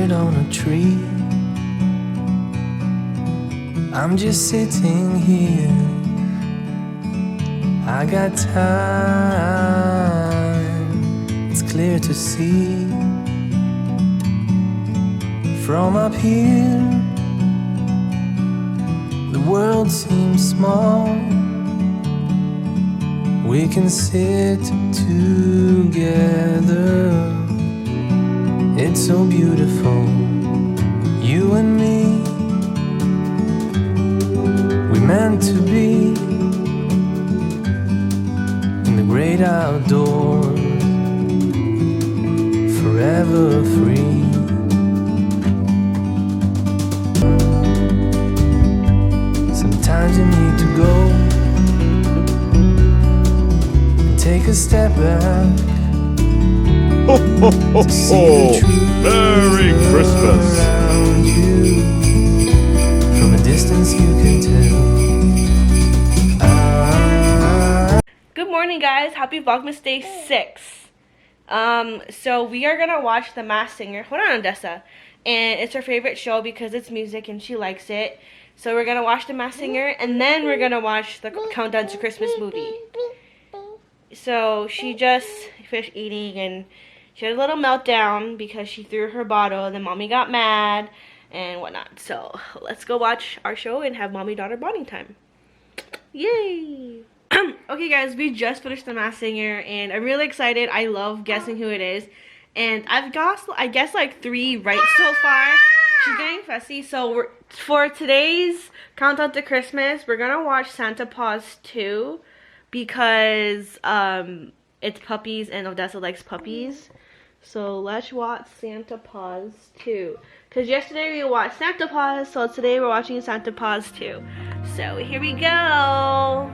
bird on a tree. I'm just sitting here. I got time, it's clear to see. From up here, the world seems small. We can sit together. It's so beautiful, you and me. We meant to be in the great outdoors, forever free. Sometimes you need to go and take a step back. Ho, ho, ho, ho. Merry Christmas. You. From a distance you can tell. Good morning, guys. Happy Vlogmas Day 6. So we are gonna watch The Masked Singer. Hold on, Odessa. And it's her favorite show because it's music and she likes it. So we're gonna watch The Masked Singer and then we're gonna watch the Countdown to Christmas movie. So she just finished eating and she had a little meltdown because she threw her bottle and then mommy got mad and whatnot. So let's go watch our show and have mommy-daughter bonding time. Yay! Okay, guys, we just finished The Masked Singer and I'm really excited. I love guessing who it is. And I've got, I guess, like 3 right so far. She's getting fussy. So for today's Countdown to Christmas, we're going to watch Santa Paws 2 because it's puppies and Odessa likes puppies. So let's watch Santa Paws 2. Because yesterday we watched Santa Paws, so today we're watching Santa Paws 2. So here we go.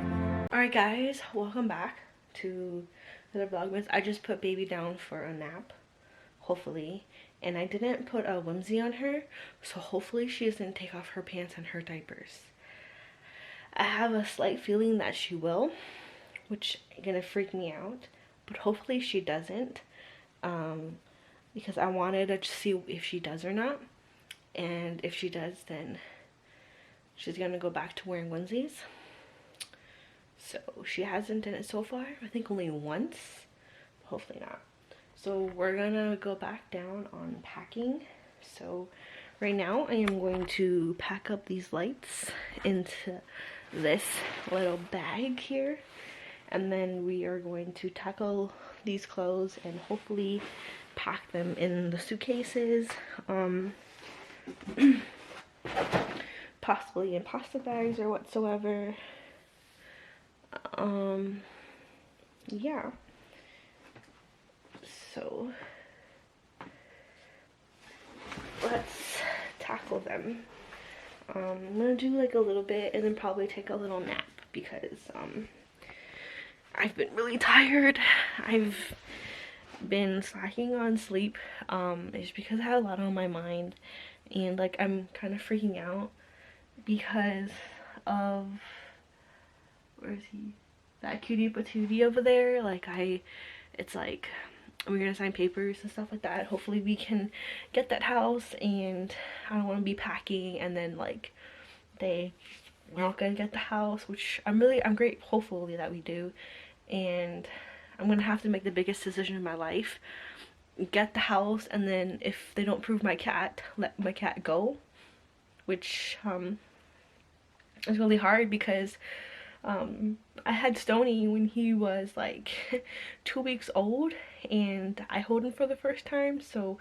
Alright guys, welcome back to the Vlogmas. I just put baby down for a nap, hopefully. And I didn't put a onesie on her, so hopefully she doesn't take off her pants and her diapers. I have a slight feeling that she will, which is gonna freak me out. But hopefully she doesn't. Because I wanted to see if she does or not, and if she does, then she's gonna go back to wearing onesies. So she hasn't done it so far. I think only once, hopefully not. So we're gonna go back down on packing. So right now I am going to pack up these lights into this little bag here, and then we are going to tackle these clothes and hopefully pack them in the suitcases, possibly in pasta bags or whatsoever. Yeah, so let's tackle them. I'm gonna do like a little bit and then probably take a little nap because I've been really tired. I've been slacking on sleep. It's because I had a lot on my mind and like I'm kind of freaking out because of, where is he? That cutie patootie over there. Like it's like we're gonna sign papers and stuff like that. Hopefully we can get that house, and I don't want to be packing and then like we're not gonna get the house, which I'm great hopefully that we do. And I'm gonna have to make the biggest decision in my life, get the house, and then if they don't approve my cat, let my cat go, which is really hard because I had Stoney when he was like 2 weeks old and I hold him for the first time. So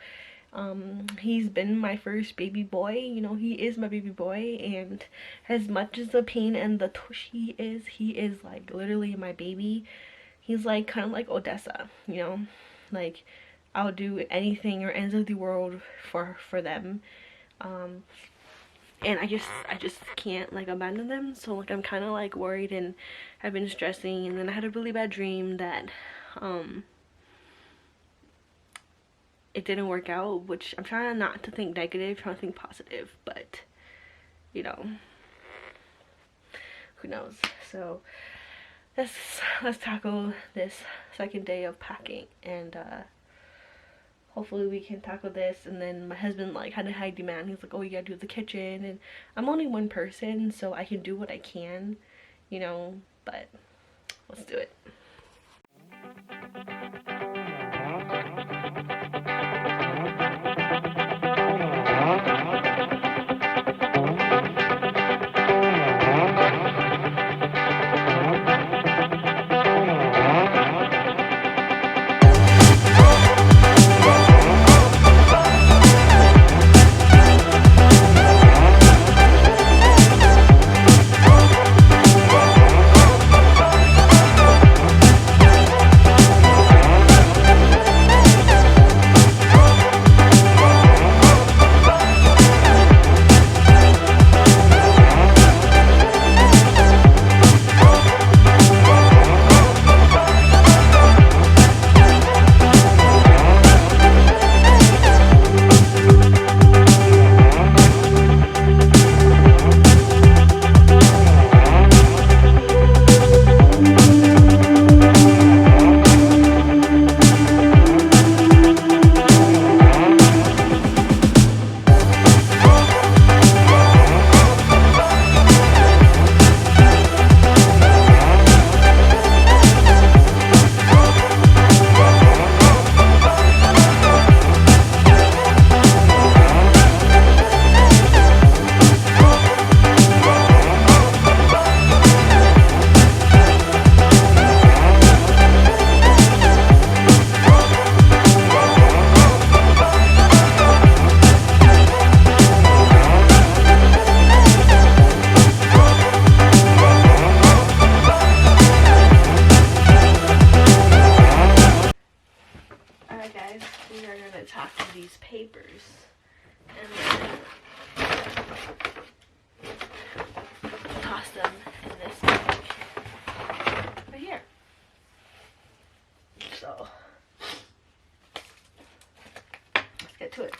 he's been my first baby boy, you know, he is my baby boy, and as much as the pain and the tush he is like literally my baby. He's like kind of like Odessa, you know, like I'll do anything or ends of the world for them. And I just can't like abandon them. So like I'm kind of like worried and I've been stressing, and then I had a really bad dream that it didn't work out, which I'm trying not to think negative, trying to think positive, but you know, who knows. So let's tackle this second day of packing, and hopefully we can tackle this. And then my husband like had a high demand. He's like, oh, you gotta do the kitchen, and I'm only one person, so I can do what I can, you know, but let's do it. Alright guys, we are going to tackle these papers and then toss them in this bag right here. So, let's get to it.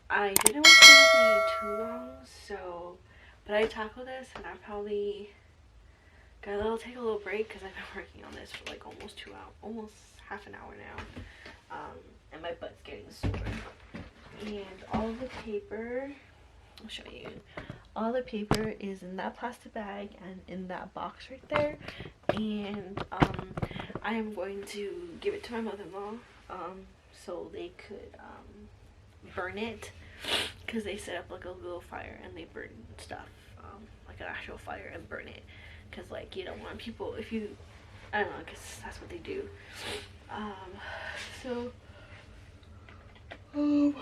I didn't want it to be too long, so, but I tackled this and I probably gotta take a little break because I've been working on this for like almost 2 hours, almost half an hour now, and my butt's getting sore. And all the paper, I'll show you, all the paper is in that plastic bag and in that box right there, and I am going to give it to my mother-in-law so they could burn it, because they set up like a little fire and they burn stuff, like an actual fire, and burn it, because like you don't want people, if you, I don't know, because that's what they do. So I'm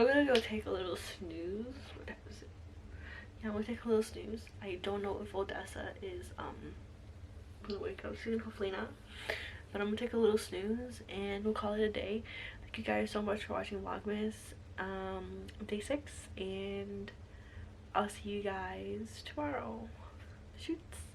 gonna go take a little snooze. What time is it? Yeah, I'm gonna take a little snooze. I don't know if Odessa is gonna wake up soon, hopefully not, but I'm gonna take a little snooze and we'll call it a day. Thank you guys so much for watching Vlogmas day 6, and I'll see you guys tomorrow. Shoots.